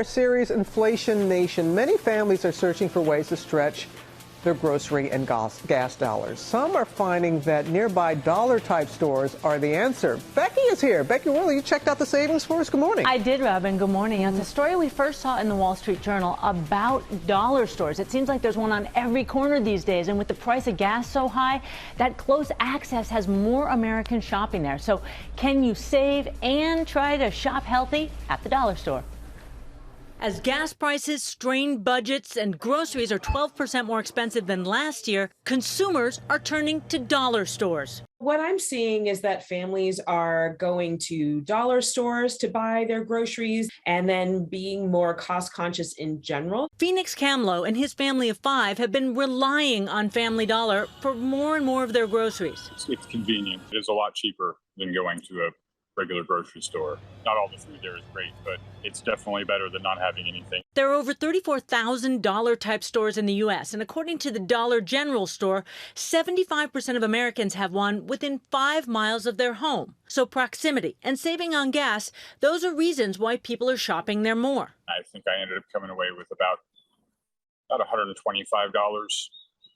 Our series, Inflation Nation. Many families are searching for ways to stretch their grocery and gas dollars. Some are finding that nearby dollar-type stores are the answer. Becky is here. Becky Worley, you checked out the savings for us. Good morning. I did, Robin. Good morning. It's a story we first saw in the Wall Street Journal about dollar stores. It seems like there's one on every corner these days, and with the price of gas so high, that close access has more Americans shopping there. So can you save and try to shop healthy at the dollar store? As gas prices strain budgets and groceries are 12% more expensive than last year, consumers are turning to dollar stores. What I'm seeing is that families are going to dollar stores to buy their groceries and then being more cost conscious in general. Phoenix Camlow and his family of 5 have been relying on Family Dollar for more and more of their groceries. It's convenient. It is a lot cheaper than going to a regular grocery store. Not all the food there is great, but it's definitely better than not having anything. There are over 34,000 dollar-type stores in the U.S., and according to the Dollar General store, 75% of Americans have one within 5 miles of their home. So proximity and saving on gas, those are reasons why people are shopping there more. I think I ended up coming away with about $125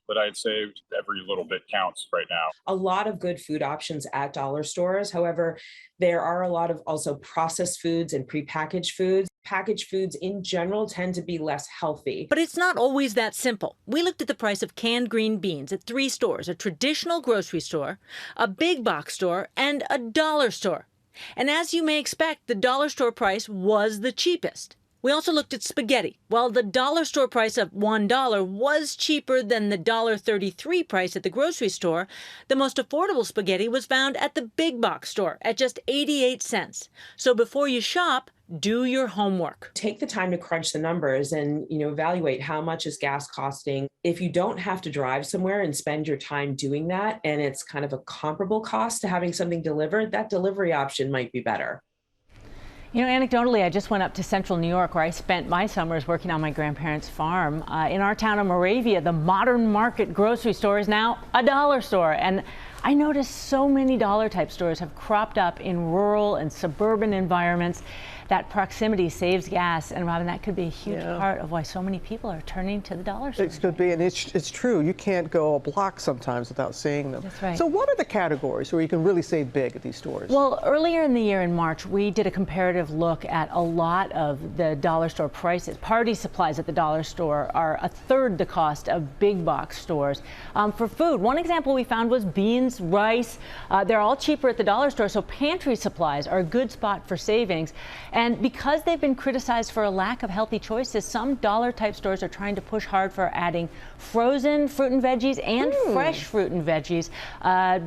that I had saved. Every little bit counts right now. A lot of good food options at dollar stores. However, there are a lot of also processed foods and prepackaged foods. Packaged foods in general tend to be less healthy. But it's not always that simple. We looked at the price of canned green beans at 3 stores, a traditional grocery store, a big box store, and a dollar store. And as you may expect, the dollar store price was the cheapest. We also looked at spaghetti. While the dollar store price of $1 was cheaper than the $1.33 price at the grocery store, the most affordable spaghetti was found at the big box store at just 88 cents. So before you shop, do your homework. Take the time to crunch the numbers and, evaluate how much is gas costing. If you don't have to drive somewhere and spend your time doing that, and it's kind of a comparable cost to having something delivered, that delivery option might be better. Anecdotally, I just went up to central New York where I spent my summers working on my grandparents' farm. In our town of Moravia, the Modern Market grocery store is now a dollar store. And I noticed so many dollar-type stores have cropped up in rural and suburban environments. That proximity saves gas, and Robin, that could be a huge part of why so many people are turning to the dollar store. It could be, and it's true. You can't go a block sometimes without seeing them. That's right. So what are the categories where you can really save big at these stores? Well, earlier in the year in March, we did a comparative look at a lot of the dollar store prices. Party supplies at the dollar store are a third the cost of big box stores. For food, one example we found was beans, rice. They're all cheaper at the dollar store, so pantry supplies are a good spot for savings. And because they've been criticized for a lack of healthy choices, some dollar-type stores are trying to push hard for adding frozen fruit and veggies and fresh fruit and veggies.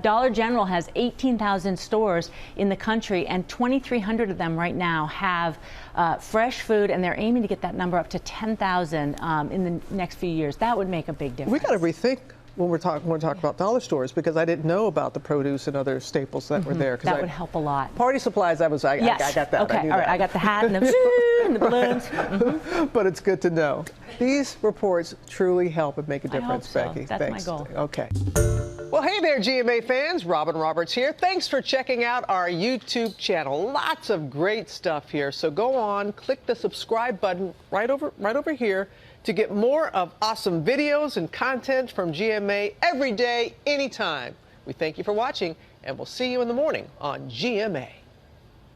Dollar General has 18,000 stores in the country, and 2,300 of them right now have fresh food, and they're aiming to get that number up to 10,000 in the next few years. That would make a big difference. We got to rethink when we're talking about dollar stores, because I didn't know about the produce and other staples that were there. That would help a lot. Party supplies, I got that. Okay, all right, I got the hat and the, and the balloons. But it's good to know. These reports truly help and make a difference, I hope so. Becky. That's Thanks. my goal. Okay. Well, hey there, GMA fans. Robin Roberts here. Thanks for checking out our YouTube channel. Lots of great stuff here. So go on, click the subscribe button right over here to get more of awesome videos and content from GMA every day, anytime. We thank you for watching, and we'll see you in the morning on GMA.